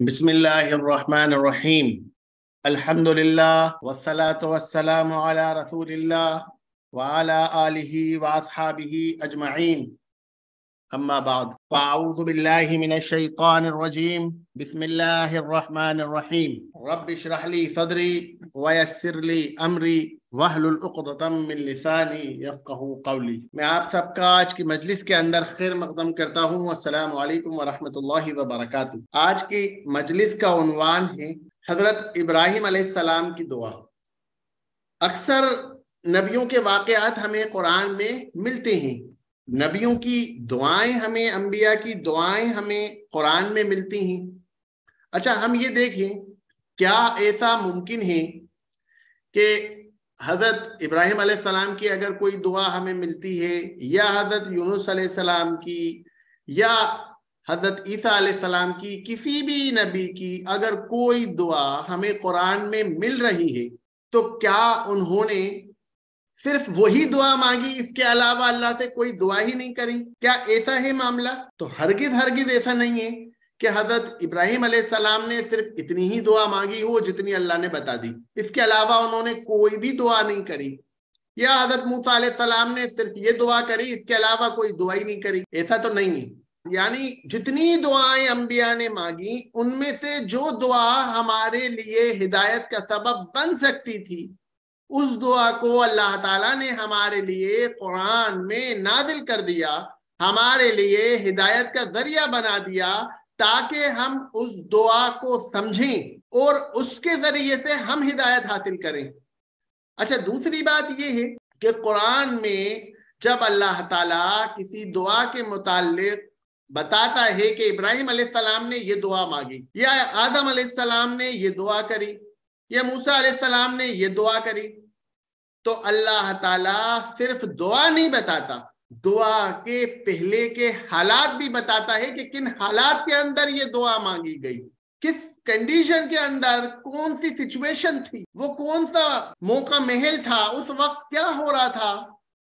بسم الله الرحمن الرحيم. الحمد لله والصلاة والسلام على رسول الله وعلى آله وأصحابه أجمعين. أما بعد فأعوذ بالله من الشيطان الرجيم. بسم الله الرحمن الرحيم. رب اشرح لي صدري ويسر لي أمري واحلل عقدۃ من لسانی یفقہوا قولی. میں آپ سب کا آج کی مجلس کے اندر خیر مقدم کرتا ہوں. السلام علیکم ورحمۃ اللہ وبرکاتہ. آج کی مجلس کا عنوان ہے حضرت ابراہیم علیہ السلام کی دعا. اکثر نبیوں کے واقعات ہمیں قرآن میں ملتے ہیں. نبیوں کی دعائیں ہمیں، انبیاء کی دعائیں ہمیں قرآن میں ملتی ہیں. اچھا، ہم یہ دیکھیں کیا ایسا ممکن ہے کہ حضرت ابراہیم علیہ السلام کی اگر کوئی دعا ہمیں ملتی ہے، یا حضرت یونس علیہ السلام کی، یا حضرت عیسیٰ علیہ السلام کی، کسی بھی نبی کی اگر کوئی دعا ہمیں قرآن میں مل رہی ہے تو کیا انہوں نے صرف وہی دعا مانگی، اس کے علاوہ اللہ سے کوئی دعا ہی نہیں کری؟ کیا ایسا ہے معاملہ؟ تو ہرگز ایسا نہیں ہے کہ حضرت ابراہیم علیہ السلام نے صرف اتنی ہی دعا مانگی ہو جتنی اللہ نے بتا دی، اس کے علاوہ انہوں نے کوئی بھی دعا نہیں کری. یا حضرت موسیٰ علیہ السلام نے صرف یہ دعا کری، اس کے علاوہ کوئی دعا ہی نہیں کری. ایسا تو نہیں ہے. یعنی جتنی دعائیں انبیاء نے مانگی ان میں سے جو دعا ہمارے لیے ہدایت کا سبب بن سکتی تھی، اس دعا کو اللہ تعالیٰ نے ہمارے لیے قرآن میں نازل کر دیا، ہمارے لیے ہدایت کا ذریعہ بنا دیا تاکہ ہم اس دعا کو سمجھیں اور اس کے ذریعے سے ہم ہدایت حاصل کریں. اچھا، دوسری بات یہ ہے کہ قرآن میں جب اللہ تعالیٰ کسی دعا کے متعلق بتاتا ہے کہ ابراہیم علیہ السلام نے یہ دعا مانگی، یا آدم علیہ السلام نے یہ دعا کری، یا موسیٰ علیہ السلام نے یہ دعا کری، تو اللہ تعالیٰ صرف دعا نہیں بتاتا، دعا کے پہلے کے حالات بھی بتاتا ہے کہ کن حالات کے اندر یہ دعا مانگی گئی، کس کنڈیشن کے اندر، کون سی سچویشن تھی، وہ کون سا موقع محل تھا، اس وقت کیا ہو رہا تھا،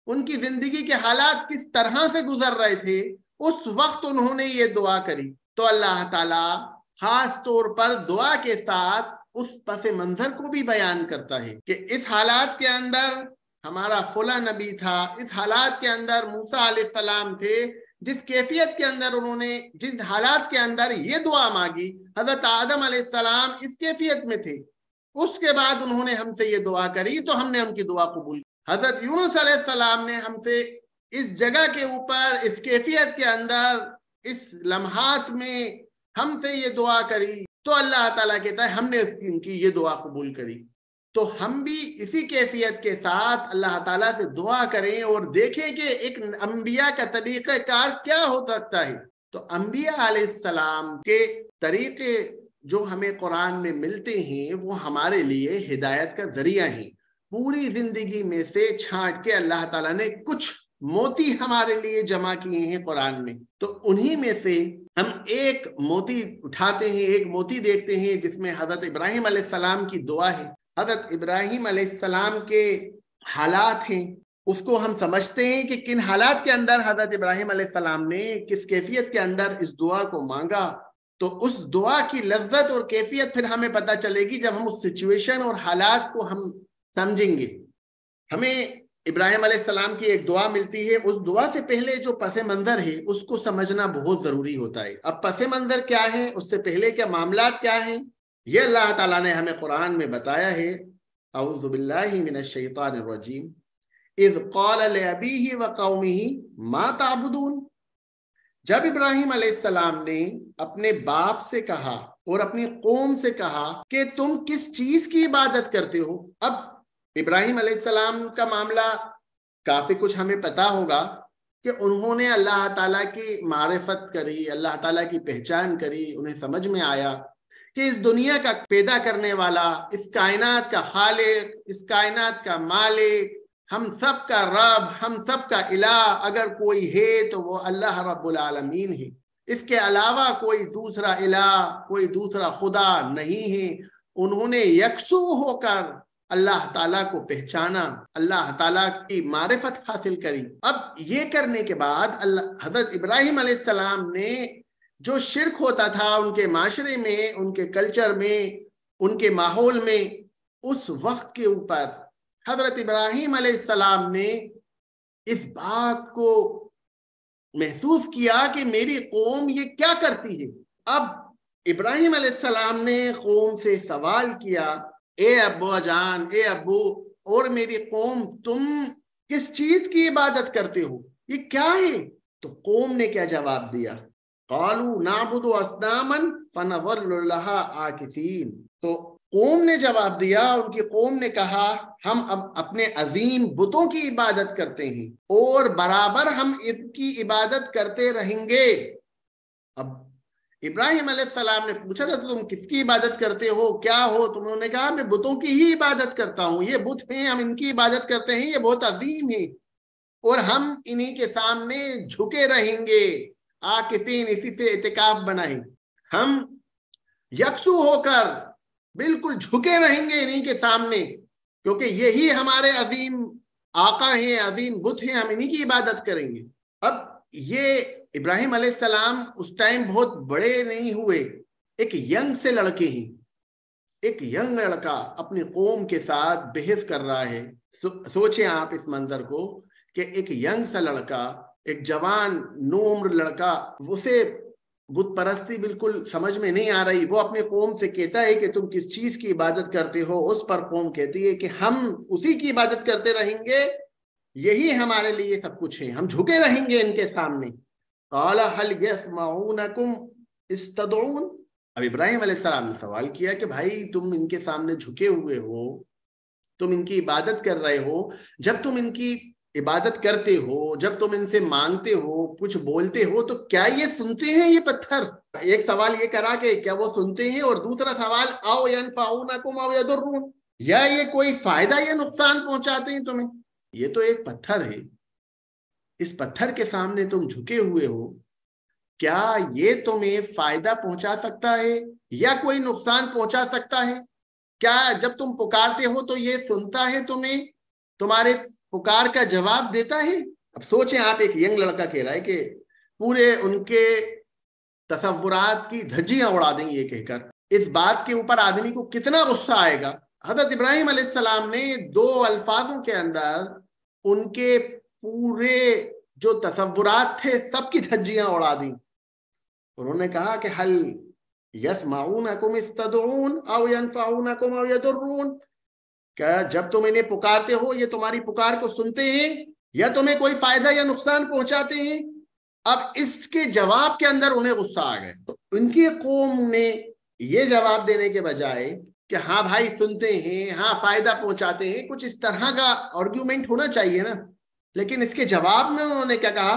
ان کی زندگی کے حالات کس طرح سے گزر رہے تھے، اس وقت انہوں نے یہ دعا کری. تو اللہ تعالیٰ خاص طور پر دعا کے ساتھ اس پس منظر کو بھی بیان کرتا ہے کہ اس حالات کے اندر ہمارا فلاں نبی تھا، اس حالات کے اندر موسیٰ علیہ السلام تھے، جس کیفیت کے اندر انہوں نے، جس حالات کے اندر یہ دعا مانگی، حضرت آدم علیہ السلام اس کیفیت میں تھے، اس کے بعد انہوں نے ہم سے یہ دعا کری تو ہم نے ان کی دعا قبول. حضرت یونس علیہ السلام نے ہم سے اس جگہ کے اوپر، اس کیفیت کے اندر، اس لمحات میں ہم سے یہ دعا کری تو اللہ تعالیٰ کہتا ہے ہم نے ان کی یہ دعا قبول کری. تو ہم بھی اسی کیفیت کے ساتھ اللہ تعالیٰ سے دعا کریں اور دیکھیں کہ ایک انبیاء کا طریقہ کار کیا ہو سکتا ہے. تو انبیاء علیہ السلام کے طریقے جو ہمیں قرآن میں ملتے ہیں وہ ہمارے لیے ہدایت کا ذریعہ ہیں. پوری زندگی میں سے چھانٹ کے اللہ تعالیٰ نے کچھ موتی ہمارے لیے جمع کیے ہیں قرآن میں، تو انہی میں سے ہم ایک موتی اٹھاتے ہیں، ایک موتی دیکھتے ہیں جس میں حضرت ابراہیم علیہ السلام کی دعا ہے. حضرت ابراہیم علیہ السلام کے حالات ہیں، اس کو ہم سمجھتے ہیں کہ کن حالات کے اندر حضرت ابراہیم علیہ السلام نے کس کیفیت کے اندر اس دعا کو مانگا. تو اس دعا کی لذت اور کیفیت پھر ہمیں پتہ چلے گی جب ہم اس سچویشن اور حالات کو ہم سمجھیں گے. ہمیں ابراہیم علیہ السلام کی ایک دعا ملتی ہے، اس دعا سے پہلے جو پس منظر ہے اس کو سمجھنا بہت ضروری ہوتا ہے. اب پس منظر کیا ہے، اس سے پہلے کیا معاملات کیا ہیں، یہ اللہ تعالیٰ نے ہمیں قرآن میں بتایا ہے. اعوذ باللہ من الشیطان الرجیم. اذ قال لأبیہ وقومہ ما تعبدون. جب ابراہیم علیہ السلام نے اپنے باپ سے کہا اور اپنی قوم سے کہا کہ تم کس چیز کی عبادت کرتے ہو. اب ابراہیم علیہ السلام کا معاملہ کافی کچھ ہمیں پتا ہوگا کہ انہوں نے اللہ تعالیٰ کی معرفت کری، اللہ تعالیٰ کی پہچان کری، انہیں سمجھ میں آیا کہ اس دنیا کا پیدا کرنے والا، اس کائنات کا خالق، اس کائنات کا مالک، ہم سب کا رب، ہم سب کا الہ اگر کوئی ہے تو وہ اللہ رب العالمین ہے. اس کے علاوہ کوئی دوسرا الہ، کوئی دوسرا خدا نہیں ہے. انہوں نے یکسو ہو کر اللہ تعالیٰ کو پہچانا، اللہ تعالیٰ کی معرفت حاصل کری. اب یہ کرنے کے بعد حضرت ابراہیم علیہ السلام نے جو شرک ہوتا تھا ان کے معاشرے میں، ان کے کلچر میں، ان کے ماحول میں، اس وقت کے اوپر حضرت ابراہیم علیہ السلام نے اس بات کو محسوس کیا کہ میری قوم یہ کیا کرتی ہے۔ اب ابراہیم علیہ السلام نے قوم سے سوال کیا، اے ابو جان، اے ابو اور میری قوم، تم کس چیز کی عبادت کرتے ہو؟ یہ کیا ہے؟ تو قوم نے کیا جواب دیا؟ قالوا نعبد اصناما فنظل لها عاکفین۔ تو قوم نے جواب دیا، ان کی قوم نے کہا ہم اب اپنے عظیم بتوں کی عبادت کرتے ہیں اور برابر ہم اس کی عبادت کرتے رہیں گے۔ اب ابراہیم علیہ السلام نے پوچھا تھا تم کس کی عبادت کرتے ہو، کیا ہو؟ تم انہوں نے کہا میں بتوں کی ہی عبادت کرتا ہوں، یہ بت ہیں، ہم ان کی عبادت کرتے ہیں، یہ بہت عظیم ہیں اور ہم انہی کے سامنے جھکے رہیں گے۔ عاکفین، اسی سے اعتکاف بنائیں، ہم یکسو ہو کر بالکل جھکے رہیں گے انہی کے سامنے، کیونکہ یہی ہمارے عظیم آقا ہیں، عظیم بت ہیں، ہم انہی کی عبادت کریں گے۔ اب یہ ابراہیم علیہ السلام اس ٹائم بہت بڑے نہیں ہوئے، ایک ینگ سے لڑکے ہیں، ایک ینگ لڑکا اپنی قوم کے ساتھ بحث کر رہا ہے۔ سوچیں آپ اس منظر کو کہ ایک ینگ سا لڑکا، ایک جوان نوعمر لڑکا، اسے بت پرستی بالکل سمجھ میں نہیں آ رہی، وہ اپنی قوم سے کہتا ہے کہ تم کس چیز کی عبادت کرتے ہو؟ اس پر قوم کہتی ہے کہ ہم اسی کی عبادت کرتے رہیں گے، یہی ہمارے لیے سب کچھ ہے، ہم جھکے رہیں گے ان کے سامنے۔ قال هل يسمعونكم استدعون۔ اب ابراہیم علیہ السلام نے سوال کیا کہ بھائی تم ان کے سامنے جھکے ہوئے ہو، تم ان کی عبادت کر رہے ہو، جب تم ان کی عبادت کرتے ہو، جب تم ان سے مانگتے ہو، کچھ بولتے ہو، تو کیا یہ سنتے ہیں یہ پتھر؟ ایک سوال یہ کرا کہ کیا وہ سنتے ہیں، اور دوسرا سوال او ینفعونکم او یضرون، یا یہ کوئی فائدہ یا نقصان پہنچاتے ہیں تمہیں؟ یہ تو ایک پتھر ہے، اس پتھر کے سامنے تم جھکے ہوئے ہو، کیا یہ تمہیں فائدہ پہنچا سکتا ہے یا کوئی نقصان پہنچا سکتا ہے؟ کیا جب تم پکارتے ہو تو یہ سنتا ہے تمہیں، تمہارے پکار کا جواب دیتا ہے؟ اب سوچیں آپ، ایک ینگ لڑکا کہہ رہا ہے کہ پورے ان کے تصورات کی دھجیاں اڑا دیں یہ کہہ کر، اس بات کے اوپر آدمی کو کتنا غصہ آئے گا۔ حضرت ابراہیم علیہ السلام نے دو الفاظوں کے اندر ان کے پورے جو تصورات تھے سب کی دھجیاں اڑا دیں۔ انہوں نے کہا کہ حل یسمعونکم استدعون او ینفعونکم او یضرون، کیا جب تم انہیں پکارتے ہو یہ تمہاری پکار کو سنتے ہیں یا تمہیں کوئی فائدہ یا نقصان پہنچاتے ہیں؟ اب اس کے جواب کے اندر انہیں غصہ آ گئے، تو ان کی قوم نے یہ جواب دینے کے بجائے کہ ہاں بھائی سنتے ہیں، ہاں فائدہ پہنچاتے ہیں، کچھ اس طرح کا آرگیومنٹ ہونا چاہیے نا، لیکن اس کے جواب میں انہوں نے کیا کہا؟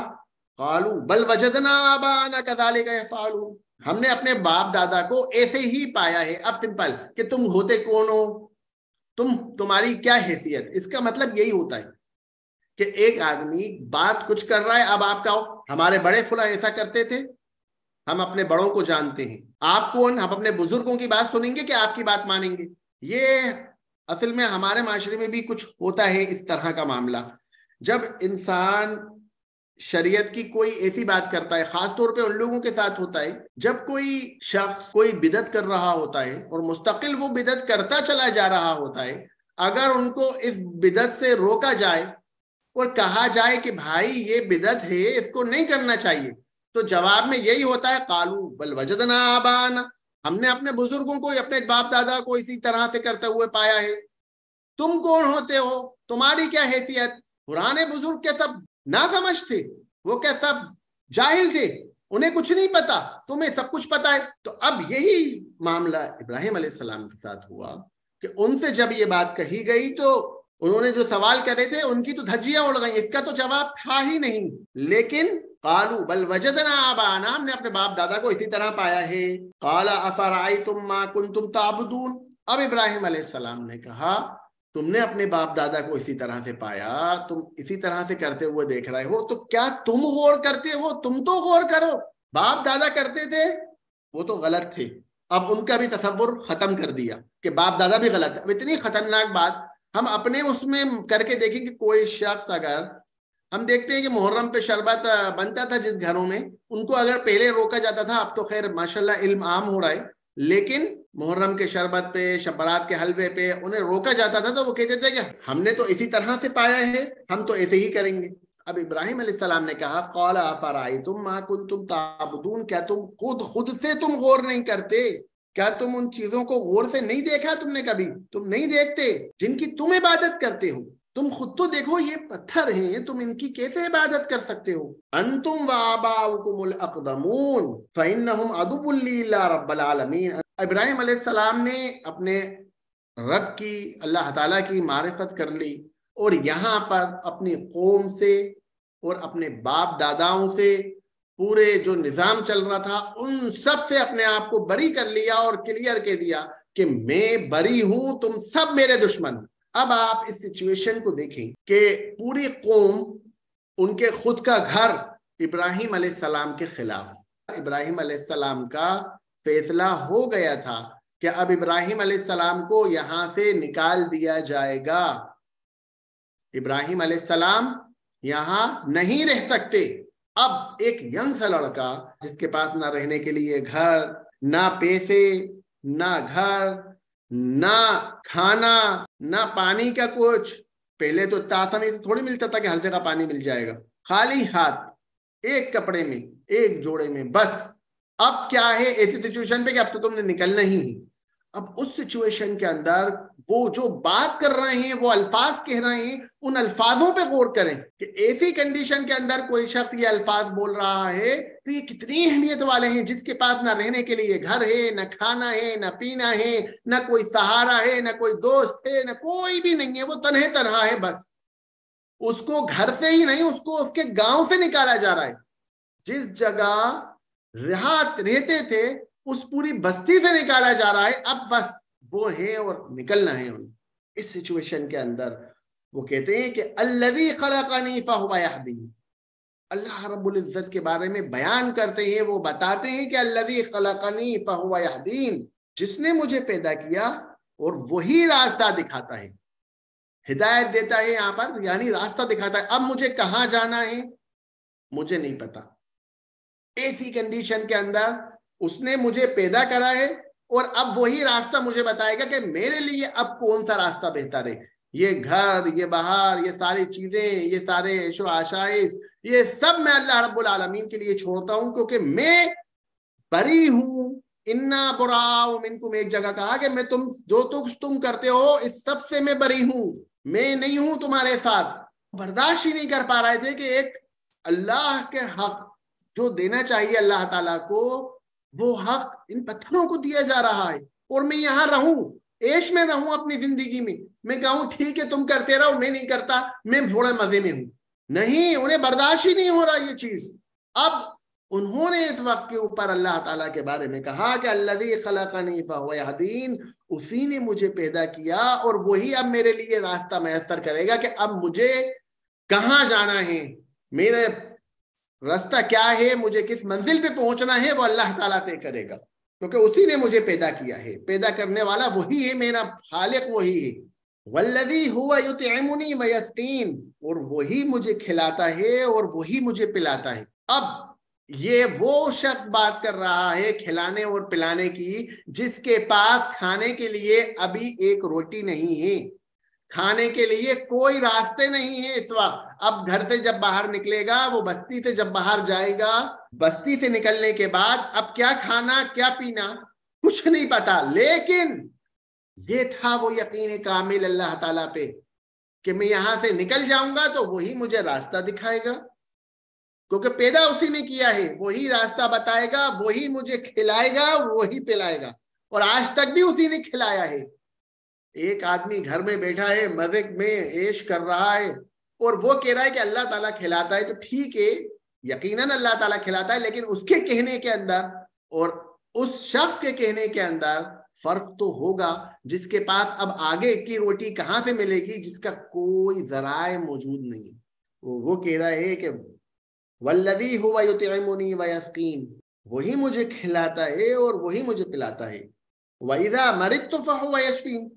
قالوا بل وجدنا آباءنا كذلك يفعلون، ہم نے اپنے باپ دادا کو ایسے ہی پایا ہے۔ اب سمپل کہ تم ہوتے کون ہو، تمہاری کیا حیثیت؟ اس کا مطلب یہی ہوتا ہے کہ ایک آدمی بات کچھ کر رہا ہے، اب آپ کہو ہمارے بڑے فلاں ایسا کرتے تھے، ہم اپنے بڑوں کو جانتے ہیں، آپ کون؟ ہم اپنے بزرگوں کی بات سنیں گے کہ آپ کی بات مانیں گے؟ یہ اصل میں ہمارے معاشرے میں بھی کچھ ہوتا ہے اس طرح کا معاملہ۔ جب انسان شریعت کی کوئی ایسی بات کرتا ہے، خاص طور پہ ان لوگوں کے ساتھ ہوتا ہے جب کوئی شخص کوئی بدعت کر رہا ہوتا ہے اور مستقل وہ بدعت کرتا چلا جا رہا ہوتا ہے، اگر ان کو اس بدعت سے روکا جائے اور کہا جائے کہ بھائی یہ بدعت ہے، اس کو نہیں کرنا چاہیے، تو جواب میں یہی ہوتا ہے قالوا بل وجدنا آباءنا، ہم نے اپنے بزرگوں کو، اپنے باپ دادا کو اسی طرح سے کرتے ہوئے پایا ہے۔ تم کون ہوتے ہو؟ تمہاری کیا حیثیت؟ پرانے بزرگ کیا سب نہ سمجھ تھے؟ وہ کیا سب جاہل تھے؟ انہیں کچھ نہیں پتا، تمہیں سب کچھ پتا ہے۔ تو اب یہی معاملہ ابراہیم علیہ السلام کے ساتھ ہوا کہ ان سے جب یہ بات کہی گئی تو انہوں نے جو سوال کرے تھے ان کی تو دھجیاں اڑ گئیں، اس کا تو جواب تھا ہی نہیں۔ لیکن قالوا بل وجدنا آباءنا، ہم نے اپنے باپ دادا کو اسی طرح پایا ہے۔ قال افرأيتم ما كنتم تعبدون، اب ابراہیم علیہ السلام نے کہا تم نے اپنے باپ دادا کو اسی طرح سے پایا، تم اسی طرح سے کرتے ہوئے دیکھ رہے ہو، تو کیا تم غور کرتے ہو؟ تم تو غور کرو، باپ دادا کرتے تھے وہ تو غلط تھے، اب ان کا بھی تصور ختم کر دیا کہ باپ دادا بھی غلط ہے۔ اب اتنی خطرناک بات ہم اپنے اس میں کر کے دیکھیں کہ کوئی شخص اگر ہم دیکھتے ہیں کہ محرم پہ شربت بنتا تھا جس گھروں میں، ان کو اگر پہلے روکا جاتا تھا، اب تو خیر ماشاءاللہ علم عام ہو رہا ہے، لیکن محرم کے شربت پہ، شب برات کے حلوے پہ انہیں روکا جاتا تھا تو وہ کہتے تھے کہ ہم نے تو اسی طرح سے پایا ہے، ہم تو ایسے ہی کریں گے۔ اب ابراہیم علیہ السلام نے کہا قال افرأیتم ما کنتم تعبدون، کیا تم خود سے تم غور نہیں کرتے؟ کیا تم ان چیزوں کو غور سے نہیں دیکھا؟ تم نے کبھی تم نہیں دیکھتے جن کی تم عبادت کرتے ہو؟ تم خود تو دیکھو یہ پتھر ہیں، تم ان کی کیسے عبادت کر سکتے ہو؟ انتم وآباؤکم الاقدمون فإنہم عدو لی الا رب العالمین۔ ابراہیم علیہ السلام نے اپنے رب کی، اللہ تعالیٰ کی معرفت کر لی، اور یہاں پر اپنی قوم سے اور اپنے باپ داداؤں سے، پورے جو نظام چل رہا تھا ان سب سے اپنے آپ کو بری کر لیا اور کلیئر کہہ دیا کہ میں بری ہوں، تم سب میرے دشمن۔ اب آپ اس سچویشن کو دیکھیں کہ پوری قوم، ان کے خود کا گھر ابراہیم علیہ السلام کے خلاف، ابراہیم علیہ السلام کا فیصلہ ہو گیا تھا کہ اب ابراہیم علیہ السلام کو یہاں سے نکال دیا جائے گا، ابراہیم علیہ السلام یہاں نہیں رہ سکتے۔ اب ایک ینگ سا لڑکا جس کے پاس نہ رہنے کے لیے گھر، نہ پیسے، نہ گھر، نہ کھانا، نہ پانی کا کچھ، پہلے تو آسانی سے تھوڑی ملتا تھا کہ ہر جگہ پانی مل جائے گا، خالی ہاتھ، ایک کپڑے میں، ایک جوڑے میں، بس۔ اب کیا ہے ایسی سچویشن پہ کہ اب تو تم نے نکلنا ہی ہے۔ اب اس سچویشن کے اندر وہ جو بات کر رہے ہیں، وہ الفاظ کہہ رہے ہیں، ان الفاظوں پہ غور کریں کہ ایسی کنڈیشن کے اندر کوئی شخص یہ الفاظ بول رہا ہے تو یہ کتنی اہمیت والے ہیں، جس کے پاس نہ رہنے کے لیے گھر ہے، نہ کھانا ہے، نہ پینا ہے، نہ کوئی سہارا ہے، نہ کوئی دوست ہے، نہ کوئی بھی نہیں ہے، وہ تنہا ہے۔ بس اس کو گھر سے ہی نہیں، اس کو اس کے گاؤں سے نکالا جا رہا ہے، جس جگہ رہتے تھے اس پوری بستی سے نکالا جا رہا ہے۔ اب بس وہ ہے اور نکلنا ہے انہیں۔ اس سچویشن کے اندر وہ کہتے ہیں کہ الذی خلقنی فہو یہدین، اللہ رب العزت کے بارے میں بیان کرتے ہیں، وہ بتاتے ہیں کہ الذی خلقنی فہو یہدین، جس نے مجھے پیدا کیا اور وہی راستہ دکھاتا ہے، ہدایت دیتا ہے یہاں پر، یعنی راستہ دکھاتا ہے۔ اب مجھے کہاں جانا ہے مجھے نہیں پتا، ایسی کنڈیشن کے اندر اس نے مجھے پیدا کرا ہے اور اب وہی راستہ مجھے بتائے گا کہ میرے لیے اب کون سا راستہ بہتر ہے۔ یہ گھر، یہ بہار، یہ ساری چیزیں، یہ سارے عیش و عشائش، یہ سب میں اللہ رب العالمین کے لیے چھوڑتا ہوں، کیونکہ میں بری ہوں۔ انا براء منکم، ایک جگہ کہا کہ میں جو تم کرتے ہو اس سب سے میں بری ہوں، میں نہیں ہوں تمہارے ساتھ۔ برداشت ہی نہیں کر پا رہے تھے کہ ایک اللہ کے حق جو دینا چاہیے اللہ تعالیٰ کو، وہ حق ان پتھروں کو دیا جا رہا ہے، اور میں یہاں رہوں، عیش میں رہوں اپنی زندگی میں کہوں ٹھیک ہے تم کرتے رہو، میں نہیں کرتا، میں تھوڑے مزے میں ہوں۔ نہیں، انہیں برداشت ہی نہیں ہو رہا یہ چیز۔ اب انہوں نے اس وقت کے اوپر اللہ تعالیٰ کے بارے میں کہا کہ الذی خلقنی فہو یہدین، اسی نے مجھے پیدا کیا اور وہی اب میرے لیے راستہ میسر کرے گا کہ اب مجھے کہاں جانا ہے، میرے راستہ کیا ہے، مجھے کس منزل پہ پہنچنا ہے، وہ اللہ تعالیٰ طے کرے گا، کیونکہ اسی نے مجھے پیدا کیا ہے۔ پیدا کرنے والا وہی ہے، میرا خالق وہی ہے۔ والذی هو یطعمنی ویسقین، اور وہی مجھے کھلاتا ہے اور وہی مجھے پلاتا ہے۔ اب یہ وہ شخص بات کر رہا ہے کھلانے اور پلانے کی جس کے پاس کھانے کے لیے ابھی ایک روٹی نہیں ہے، کھانے کے لیے کوئی راستے نہیں ہے اس وقت۔ اب گھر سے جب باہر نکلے گا، وہ بستی سے جب باہر جائے گا، بستی سے نکلنے کے بعد اب کیا کھانا کیا پینا کچھ نہیں پتا، لیکن یہ تھا وہ یقین کامل اللہ تعالیٰ پہ کہ میں یہاں سے نکل جاؤں گا تو وہی مجھے راستہ دکھائے گا، کیونکہ پیدا اسی نے کیا ہے، وہی راستہ بتائے گا، وہی مجھے کھلائے گا، وہی پلائے گا، اور آج تک بھی اسی نے کھلایا ہے۔ ایک آدمی گھر میں بیٹھا ہے، مزے میں عیش کر رہا ہے، اور وہ کہہ رہا ہے کہ اللہ تعالیٰ کھلاتا ہے، تو ٹھیک ہے یقیناً اللہ تعالیٰ کھلاتا ہے، لیکن اس کے کہنے کے اندر اور اس شخص کے کہنے کے اندر فرق تو ہوگا، جس کے پاس اب آگے کی روٹی کہاں سے ملے گی، جس کا کوئی ذرائع موجود نہیں۔ وہ کہہ رہا ہے کہ والذی هو یطعمنی ویسقین، وہی مجھے کھلاتا ہے اور وہی مجھے پلاتا ہے۔ وَإِذَا مَرِضْتُ فَهُوَ يَشْفِينِ،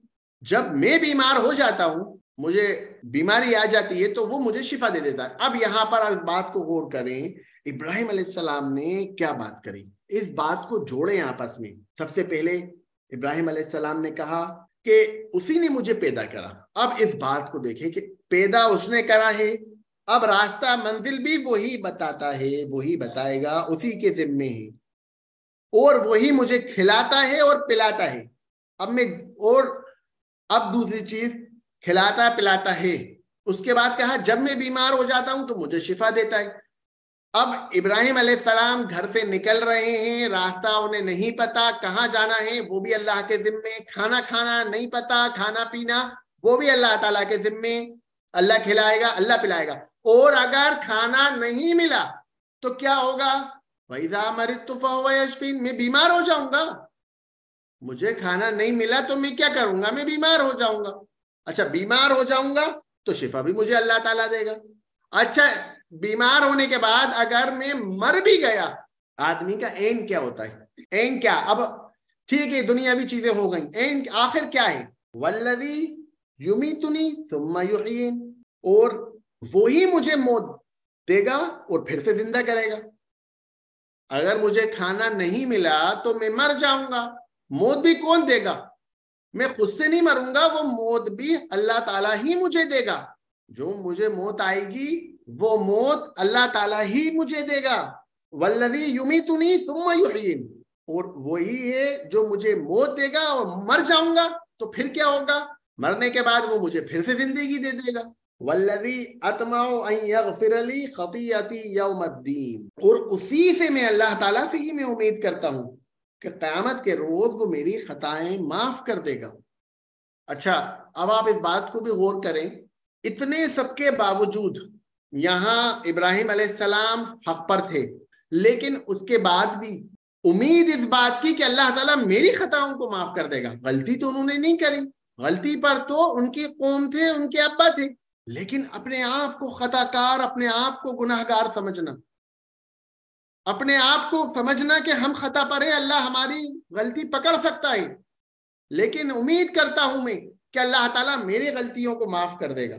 جب میں بیمار ہو جاتا ہوں مجھے بیماری آ جاتی ہے تو وہ مجھے شفا دے دیتا ہے۔ اب یہاں پر اس بات کو غور کریں، ابراہیم علیہ السلام نے کیا بات کری، اس بات کو جوڑیں آپس میں۔ سب سے پہلے ابراہیم علیہ السلام نے کہا کہ اسی نے مجھے پیدا کرا۔ اب اس بات کو دیکھیں کہ پیدا اس نے کرا ہے، اب راستہ منزل بھی وہی بتاتا ہے، وہی بتائے گا، اسی کے ذمے ہے، اور وہی مجھے کھلاتا ہے اور پلاتا ہے۔ اب دوسری چیز، کھلاتا پلاتا ہے، اس کے بعد کہا جب میں بیمار ہو جاتا ہوں تو مجھے شفا دیتا ہے۔ اب ابراہیم علیہ السلام گھر سے نکل رہے ہیں، راستہ انہیں نہیں پتا کہاں جانا ہے، وہ بھی اللہ کے ذمے، کھانا کھانا نہیں پتا، کھانا پینا وہ بھی اللہ تعالیٰ کے ذمے، اللہ کھلائے گا، اللہ پلائے گا۔ اور اگر کھانا نہیں ملا تو کیا ہوگا؟ وَإِذَا مَرِضْتُ فَهُوَ يَشْفِينِ، میں بیمار ہو جاؤں گا، مجھے کھانا نہیں ملا تو میں کیا کروں گا؟ میں بیمار ہو جاؤں گا۔ اچھا بیمار ہو جاؤں گا تو شفا بھی مجھے اللہ تعالیٰ دے گا۔ اچھا بیمار ہونے کے بعد اگر میں مر بھی گیا، آدمی کا اینڈ کیا ہوتا ہے؟ اینڈ کیا؟ اب ٹھیک ہے دنیاوی چیزیں ہو گئیں، اینڈ آخر کیا ہے؟ وَالَّذِي يُمِيتُنِي ثُمَّ يُحْيِينِ، اور وہی مجھے موت دے گا اور پھر سے زندہ کرے گا۔ اگر مجھے کھانا نہیں ملا تو میں مر جاؤں گا، موت بھی کون دے گا؟ میں خود سے نہیں مروں گا، وہ موت بھی اللہ تعالیٰ ہی مجھے دے گا۔ جو مجھے موت آئے گی وہ موت اللہ تعالیٰ ہی مجھے دے گا۔ وَالَّذِي يُمِيتُنِي ثُمَّ يُحْيِينِ، اور وہی ہے جو مجھے موت دے گا اور مر جاؤں گا تو پھر کیا ہوگا؟ مرنے کے بعد وہ مجھے پھر سے زندگی دے دے گا۔ وَالَّذِي أَطْمَعُ أَن يَغْفِرَ لِي خَطِيئَتِي يَوْمَ الدِّينِ، اور اسی سے میں اللہ تعالیٰ سے ہی میں امید کرتا ہوں کہ قیامت کے روز وہ میری خطائیں معاف کر دے گا۔ اچھا اب آپ اس بات کو بھی غور کریں، اتنے سب کے باوجود یہاں ابراہیم علیہ السلام حق پر تھے، لیکن اس کے بعد بھی امید اس بات کی کہ اللہ تعالیٰ میری خطاؤں کو معاف کر دے گا۔ غلطی تو انہوں نے نہیں کری، غلطی پر تو ان کی قوم تھے، ان کے ابا تھے، لیکن اپنے آپ کو خطا کار، اپنے آپ کو گناہ گار سمجھنا، اپنے آپ کو سمجھنا کہ ہم خطا پر ہیں، اللہ ہماری غلطی پکڑ سکتا ہے، لیکن امید کرتا ہوں میں کہ اللہ تعالیٰ میری غلطیوں کو معاف کر دے گا،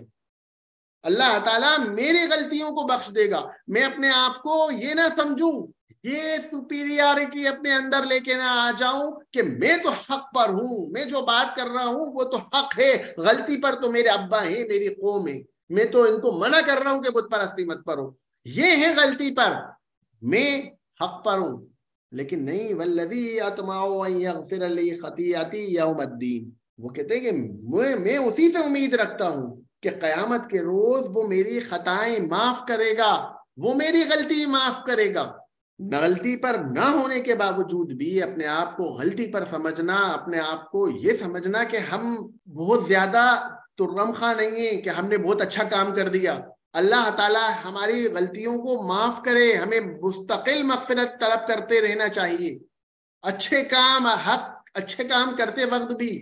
اللہ تعالیٰ میری غلطیوں کو بخش دے گا۔ میں اپنے آپ کو یہ نہ سمجھوں، یہ سپیریارٹی اپنے اندر لے کے نہ آ جاؤں کہ میں تو حق پر ہوں، میں جو بات کر رہا ہوں وہ تو حق ہے، غلطی پر تو میرے ابا ہیں، میری قوم ہے، میں تو ان کو منع کر رہا ہوں کہ بت پرستی مت کرو، یہ ہے غلطی پر، میں حق پر ہوں۔ لیکن نہیں، وَالَّذِي أَطْمَعُ أَن يَغْفِرَ لِي خَطِيئَتِي يَوْمَ الدِّينِ، وہ کہتے ہیں کہ میں اسی سے امید رکھتا ہوں کہ قیامت کے روز وہ میری خطائیں معاف کرے گا، وہ میری غلطی معاف کرے گا۔ غلطی پر نہ ہونے کے باوجود بھی اپنے آپ کو غلطی پر سمجھنا، اپنے آپ کو یہ سمجھنا کہ ہم بہت زیادہ ترم خواہ نہیں ہیں، کہ ہم نے بہت اچھا کام کر دیا، اللہ تعالیٰ ہماری غلطیوں کو معاف کرے، ہمیں مستقل مغفرت طلب کرتے رہنا چاہیے۔ اچھے کام کرتے وقت بھی،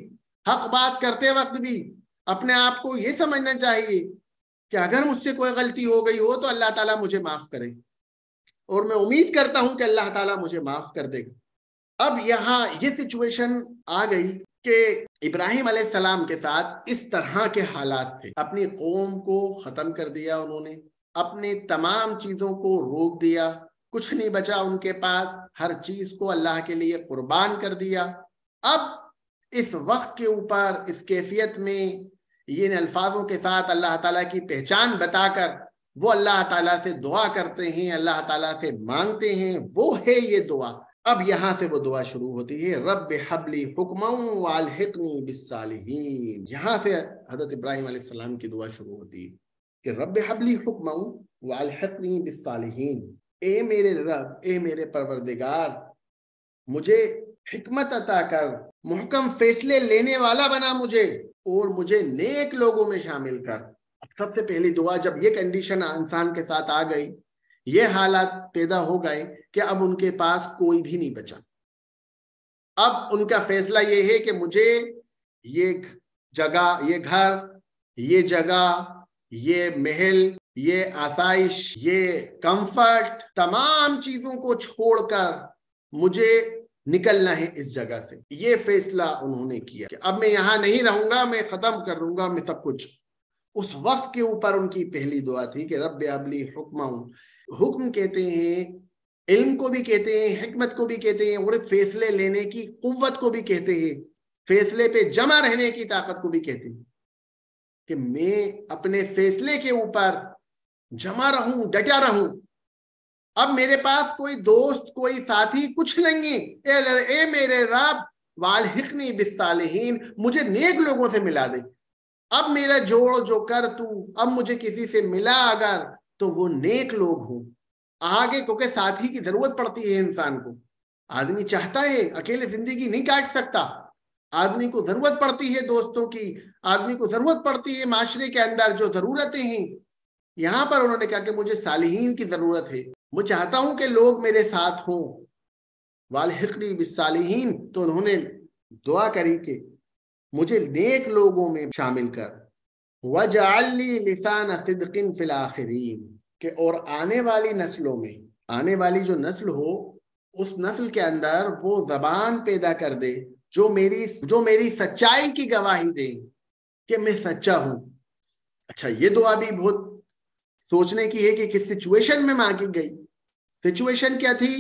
حق بات کرتے وقت بھی اپنے آپ کو یہ سمجھنا چاہیے کہ اگر مجھ سے کوئی غلطی ہو گئی ہو تو اللہ تعالیٰ مجھے معاف کرے، اور میں امید کرتا ہوں کہ اللہ تعالیٰ مجھے معاف کر دے گا۔ اب یہاں یہ سچویشن آ گئی کہ ابراہیم علیہ السلام کے ساتھ اس طرح کے حالات تھے، اپنی قوم کو ختم کر دیا انہوں نے، اپنی تمام چیزوں کو روک دیا، کچھ نہیں بچا ان کے پاس، ہر چیز کو اللہ کے لیے قربان کر دیا۔ اب اس وقت کے اوپر، اس کیفیت میں، یہ الفاظوں کے ساتھ اللہ تعالیٰ کی پہچان بتا کر وہ اللہ تعالیٰ سے دعا کرتے ہیں، اللہ تعالیٰ سے مانگتے ہیں، وہ ہے یہ دعا۔ اب یہاں سے وہ دعا شروع ہوتی ہے، رب ہب لی حکما والحقنی بالصالحین۔ یہاں سے حضرت ابراہیم علیہ السلام کی دعا شروع ہوتی ہے کہ رب ہب لی حکما والحقنی بالصالحین، اے میرے رب، اے میرے پروردگار، مجھے حکمت عطا کر، محکم فیصلے لینے والا بنا مجھے، اور مجھے نیک لوگوں میں شامل کر۔ سب سے پہلی دعا، جب یہ کنڈیشن انسان کے ساتھ آ گئی، یہ حالات پیدا ہو گئے کہ اب ان کے پاس کوئی بھی نہیں بچا، اب ان کا فیصلہ یہ ہے کہ مجھے یہ جگہ، یہ گھر، یہ جگہ، یہ محل، یہ آسائش، یہ کمفرٹ، تمام چیزوں کو چھوڑ کر مجھے نکلنا ہے اس جگہ سے۔ یہ فیصلہ انہوں نے کیا کہ اب میں یہاں نہیں رہوں گا، میں ختم کر دوں گا میں سب کچھ، اس وقت کے اوپر ان کی پہلی دعا تھی کہ رب ابلی حکما. حکم کہتے ہیں، علم کو بھی کہتے ہیں، حکمت کو بھی کہتے ہیں، اور فیصلے لینے کی قوت کو بھی کہتے ہیں، فیصلے پہ جمع رہنے کی طاقت کو بھی کہتے ہیں، کہ میں اپنے فیصلے کے اوپر جمع رہوں، ڈٹا رہوں. اب میرے پاس کوئی دوست، کوئی ساتھی کچھ نہیں ہے. اے میرے رب والحقنی بالصالحین، مجھے نیک لوگوں سے ملا دے. اب میرا جوڑ جو کر تو، اب مجھے کسی سے ملا اگر تو وہ نیک لوگ ہوں آگے، کیونکہ ساتھی کی ضرورت پڑتی ہے انسان کو. آدمی چاہتا ہے، اکیلے زندگی نہیں کاٹ سکتا، آدمی کو ضرورت پڑتی ہے دوستوں کی، آدمی کو ضرورت پڑتی ہے معاشرے کے اندر جو ضرورتیں ہیں. یہاں پر انہوں نے کہا کہ مجھے صالحین کی ضرورت ہے، میں چاہتا ہوں کہ لوگ میرے ساتھ ہوں. والحقنی بالصالحین، تو انہوں نے دعا کری کہ مجھے نیک لوگوں میں شامل کر. وَجَعَلْ لِي لِسَانَ صِدْقٍ فِي الْآخِرِينَ، کہ اور آنے والی نسلوں میں، آنے والی جو نسل ہو اس نسل کے اندر وہ زبان پیدا کر دے جو میری سچائی کی گواہی دے کہ میں سچا ہوں. اچھا، یہ دعا بھی بہت سوچنے کی ہے کہ کس سچویشن میں مانگی گئی. سچویشن کیا تھی؟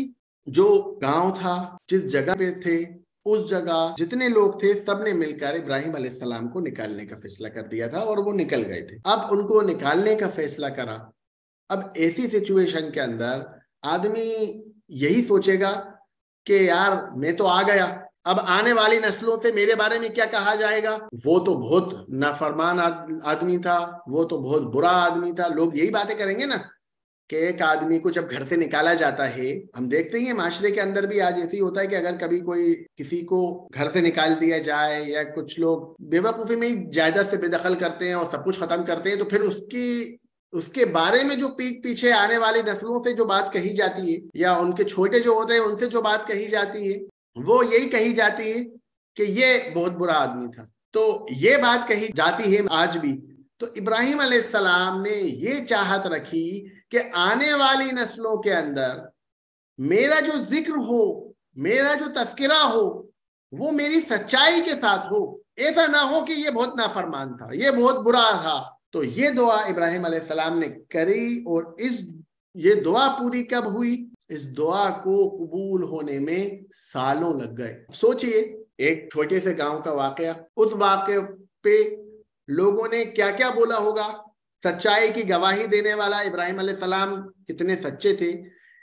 جو گاؤں تھا، جس جگہ پہ تھے، اس جگہ جتنے لوگ تھے سب نے مل کر ابراہیم علیہ السلام کو نکالنے کا فیصلہ کر دیا تھا، اور وہ نکل گئے تھے. اب ان کو نکالنے کا فیصلہ کرا. اب ایسی سچویشن کے اندر آدمی یہی سوچے گا کہ یار میں تو آ گیا، اب آنے والی نسلوں سے میرے بارے میں کیا کہا جائے گا؟ وہ تو بہت نافرمان آدمی تھا، وہ تو بہت برا آدمی تھا. لوگ یہی باتیں کریں گے نا کہ ایک آدمی کو جب گھر سے نکالا جاتا ہے، ہم دیکھتے ہیں معاشرے کے اندر بھی آج ایسی ہوتا ہے کہ اگر کبھی کوئی کسی کو گھر سے نکال دیا جائے، یا کچھ لوگ بے وقوفی میں جائیداد سے بے دخل کرتے ہیں اور سب کچھ ختم کرتے ہیں، تو پھر اس کے بارے میں جو پیٹ پیچھے آنے والی نسلوں سے جو بات کہی جاتی ہے، یا ان کے چھوٹے جو ہوتے ہیں ان سے جو بات کہی جاتی ہے، وہ یہی کہی جاتی ہے کہ یہ بہت برا آدمی تھا. تو یہ بات کہی جاتی ہے آج بھی. تو ابراہیم علیہ السلام نے یہ چاہت رکھی کہ آنے والی نسلوں کے اندر میرا جو ذکر ہو، میرا جو تذکرہ ہو، وہ میری سچائی کے ساتھ ہو. ایسا نہ ہو کہ یہ بہت نافرمان تھا، یہ بہت برا تھا. تو یہ دعا ابراہیم علیہ السلام نے کری، اور یہ دعا پوری کب ہوئی؟ اس دعا کو قبول ہونے میں سالوں لگ گئے. سوچئے ایک چھوٹے سے گاؤں کا واقعہ، اس واقعے پہ لوگوں نے کیا کیا بولا ہوگا. سچائی کی گواہی دینے والا ابراہیم علیہ السلام کتنے سچے تھے،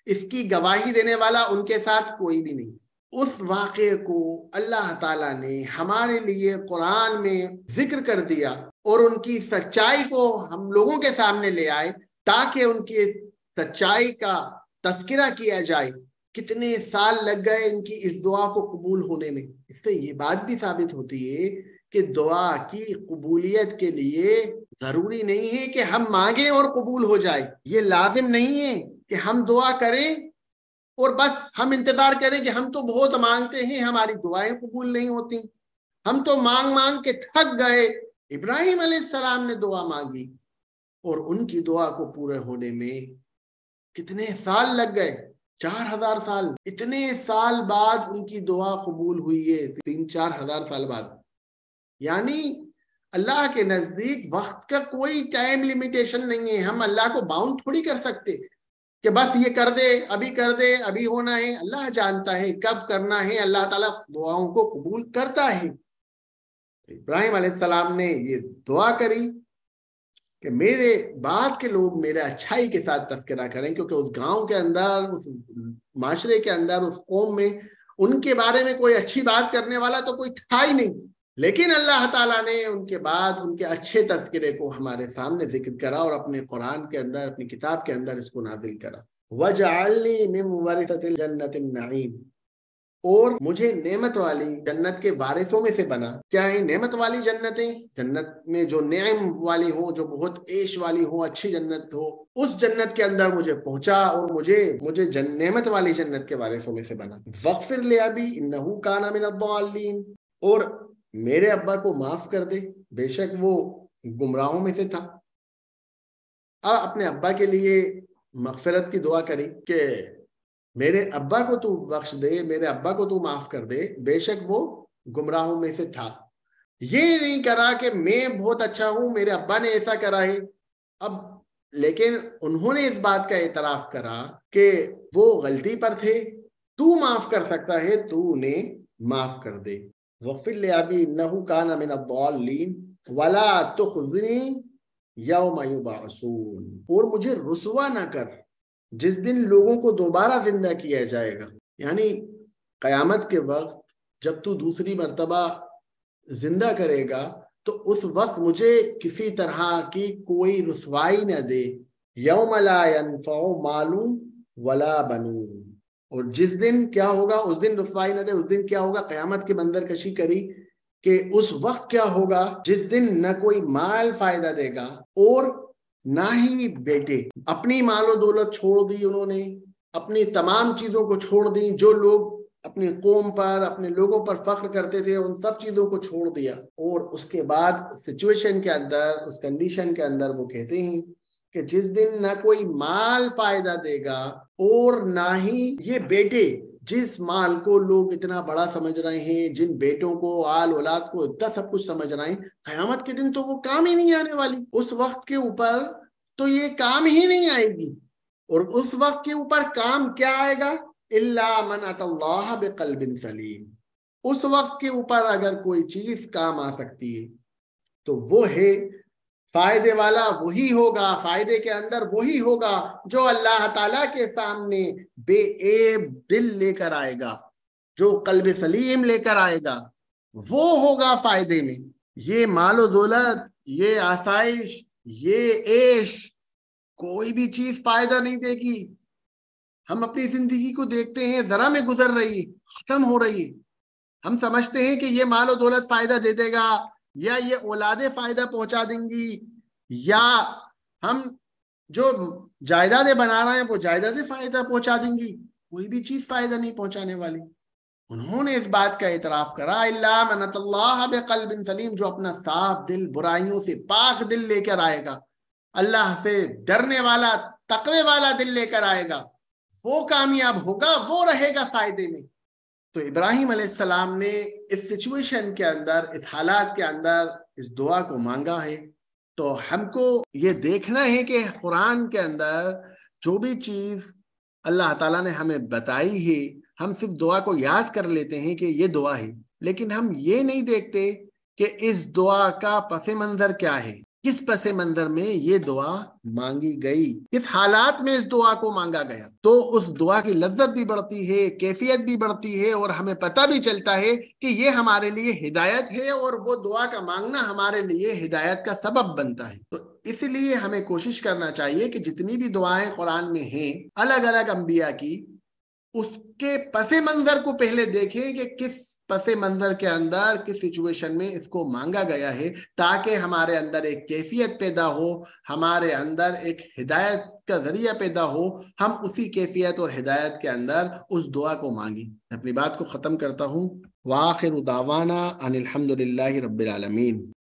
اس کی گواہی دینے والا ان کے ساتھ کوئی بھی نہیں. اس واقعے کو اللہ تعالیٰ نے ہمارے لیے قرآن میں ذکر کر دیا، اور ان کی سچائی کو ہم لوگوں کے سامنے لے آئے تاکہ ان کی سچائی کا تذکرہ کیا جائے. کتنے سال لگ گئے ان کی اس دعا کو قبول ہونے میں. اس سے یہ بات بھی ثابت ہوتی ہے کہ دعا کی قبولیت کے لیے ضروری نہیں ہے کہ ہم مانگیں اور قبول ہو جائے. یہ لازم نہیں ہے کہ ہم دعا کریں اور بس ہم انتظار کریں کہ ہم تو بہت مانگتے ہیں، ہماری دعائیں قبول نہیں ہوتی، ہم تو مانگ کے تھک گئے. ابراہیم علیہ السلام نے دعا مانگی، اور ان کی دعا کو پورے ہونے میں کتنے سال لگ گئے؟ 4000 سال. اتنے سال بعد ان کی دعا قبول ہوئی ہے، 3-4 ہزار سال بعد. یعنی اللہ کے نزدیک وقت کا کوئی ٹائم لیمیٹیشن نہیں ہے. ہم اللہ کو باؤنڈ تھوڑی کر سکتے کہ بس یہ کر دے، ابھی کر دے، ابھی ہونا ہے. اللہ جانتا ہے کب کرنا ہے. اللہ تعالیٰ دعاؤں کو قبول کرتا ہے. ابراہیم علیہ السلام نے یہ دعا کری کہ میرے بعد کے لوگ میرے اچھائی کے ساتھ تذکرہ کریں، کیونکہ اس گاؤں کے اندر، اس معاشرے کے اندر، اس قوم میں ان کے بارے میں کوئی اچھی بات کرنے والا تو کوئی تھا ہی نہیں. لیکن اللہ تعالیٰ نے ان کے بعد ان کے اچھے تذکرے کو ہمارے سامنے ذکر کرا، اور اپنے قرآن کے اندر، اپنی کتاب کے اندر اس کو نازل کرا. وَجَعَلْنِي مِن وَرِثَةِ الْجَنَّةِ النَّعِيمِ، اور مجھے نعمت والی جنت کے وارثوں میں سے بنا. کیا ہے نعمت والی جنتیں؟ جنت میں جو نعم والی ہو، جو بہت عیش والی ہو، اچھی جنت ہو، اس جنت کے اندر مجھے پہنچا، اور مجھے نعمت والی جنت کے وارثوں میں سے بنا. وَاغْفِرْ لِأَبِي إِنَّهُ كَانَ مِنَ الضَّالِّينَ، اور میرے ابا کو معاف کر دے، بے شک وہ گمراہوں میں سے تھا. اپنے ابا کے لیے مغفرت کی دعا کری کہ میرے ابا کو تو بخش دے، میرے ابا کو تو معاف کر دے، بے شک وہ گمراہوں میں سے تھا. یہ نہیں کرا کہ میں بہت اچھا ہوں، میرے ابا نے ایسا کرا ہے اب، لیکن انہوں نے اس بات کا اعتراف کرا کہ وہ غلطی پر تھے، تو معاف کر سکتا ہے، تو انہیں معاف کر دے۔ وَاغْفِرْ لِأَبِي إِنَّهُ كَانَ مِنَ الضَّالِّينَ وَلَا تُخْزِنِي يَوْمَ يُبْعَثُونَ، اور مجھے رسوا نہ کر جس دن لوگوں کو دوبارہ زندہ کیا جائے گا، یعنی قیامت کے وقت جب تو دوسری مرتبہ زندہ کرے گا تو اس وقت مجھے کسی طرح کی کوئی رسوائی نہ دے۔ یوم لا ينفع مال ولا بنون، اور جس دن کیا ہوگا، اس دن رسوائی نہ دے، اس دن کیا ہوگا، قیامت کی منظر کشی کری کہ اس وقت کیا ہوگا جس دن نہ کوئی مال فائدہ دے گا اور نہ ہی بیٹے۔ اپنی مال و دولت چھوڑ دی انہوں نے، اپنی تمام چیزوں کو چھوڑ دی، جو لوگ اپنی قوم پر، اپنے لوگوں پر فخر کرتے تھے، ان سب چیزوں کو چھوڑ دیا، اور اس کے بعد سچویشن کے اندر، اس کنڈیشن کے اندر وہ کہتے ہیں کہ جس دن نہ کوئی مال فائدہ دے گا اور نہ ہی یہ بیٹے، جس مال کو لوگ اتنا بڑا سمجھ رہے ہیں، جن بیٹوں کو، آل اولاد کو اتنا سب کچھ سمجھ رہے ہیں، قیامت کے دن تو وہ کام ہی نہیں آنے والی، اس وقت کے اوپر تو یہ کام ہی نہیں آئے گی۔ اور اس وقت کے اوپر کام کیا آئے گا؟ إِلَّا مَنْ أَتَى اللَّهَ بِقَلْبٍ سَلِيمٍ، اس وقت کے اوپر اگر کوئی چیز کام آ سکتی ہے تو وہ ہے فائدے والا، وہی ہوگا، فائدے کے اندر وہی ہوگا جو اللہ تعالیٰ کے سامنے بے عیب دل لے کر آئے گا، جو قلب سلیم لے کر آئے گا، وہ ہوگا فائدے میں۔ یہ مال و دولت، یہ آسائش، یہ عیش، کوئی بھی چیز فائدہ نہیں دے گی۔ ہم اپنی زندگی کو دیکھتے ہیں، ذرا میں گزر رہی، ختم ہو رہی، ہم سمجھتے ہیں کہ یہ مال و دولت فائدہ دے دے گا، یا یہ اولادیں فائدہ پہنچا دیں گی، یا ہم جو جائیدادیں بنا رہے ہیں وہ جائیدادیں فائدہ پہنچا دیں گی، کوئی بھی چیز فائدہ نہیں پہنچانے والی۔ انہوں نے اس بات کا اعتراف کرا، الا من اتى اللہ بقلب سلیم، جو اپنا صاف دل، برائیوں سے پاک دل لے کر آئے گا، اللہ سے ڈرنے والا، تقوی والا دل لے کر آئے گا، وہ کامیاب ہوگا، وہ رہے گا فائدے میں۔ تو ابراہیم علیہ السلام نے اس سچویشن کے اندر، اس حالات کے اندر اس دعا کو مانگا ہے۔ تو ہم کو یہ دیکھنا ہے کہ قرآن کے اندر جو بھی چیز اللہ تعالیٰ نے ہمیں بتائی ہے، ہم صرف دعا کو یاد کر لیتے ہیں کہ یہ دعا ہے، لیکن ہم یہ نہیں دیکھتے کہ اس دعا کا پس منظر کیا ہے، کس پس منظر میں یہ دعا مانگی گئی، کس حالات میں اس دعا کو مانگا گیا۔ تو اس دعا کی لذت بھی بڑھتی ہے، کیفیت بھی بڑھتی ہے، اور ہمیں پتہ بھی چلتا ہے کہ یہ ہمارے لیے ہدایت ہے، اور وہ دعا کا مانگنا ہمارے لیے ہدایت کا سبب بنتا ہے۔ تو اس لیے ہمیں کوشش کرنا چاہیے کہ جتنی بھی دعائیں قرآن میں ہیں الگ الگ انبیاء کی، اس کے پس منظر کو پہلے دیکھیں کہ کس پس منظر کے اندر، کس سچویشن میں اس کو مانگا گیا ہے، تاکہ ہمارے اندر ایک کیفیت پیدا ہو، ہمارے اندر ایک ہدایت کا ذریعہ پیدا ہو، ہم اسی کیفیت اور ہدایت کے اندر اس دعا کو مانگیں۔ اپنی بات کو ختم کرتا ہوں۔ وآخر دعوانا ان الحمد للہ رب العالمین۔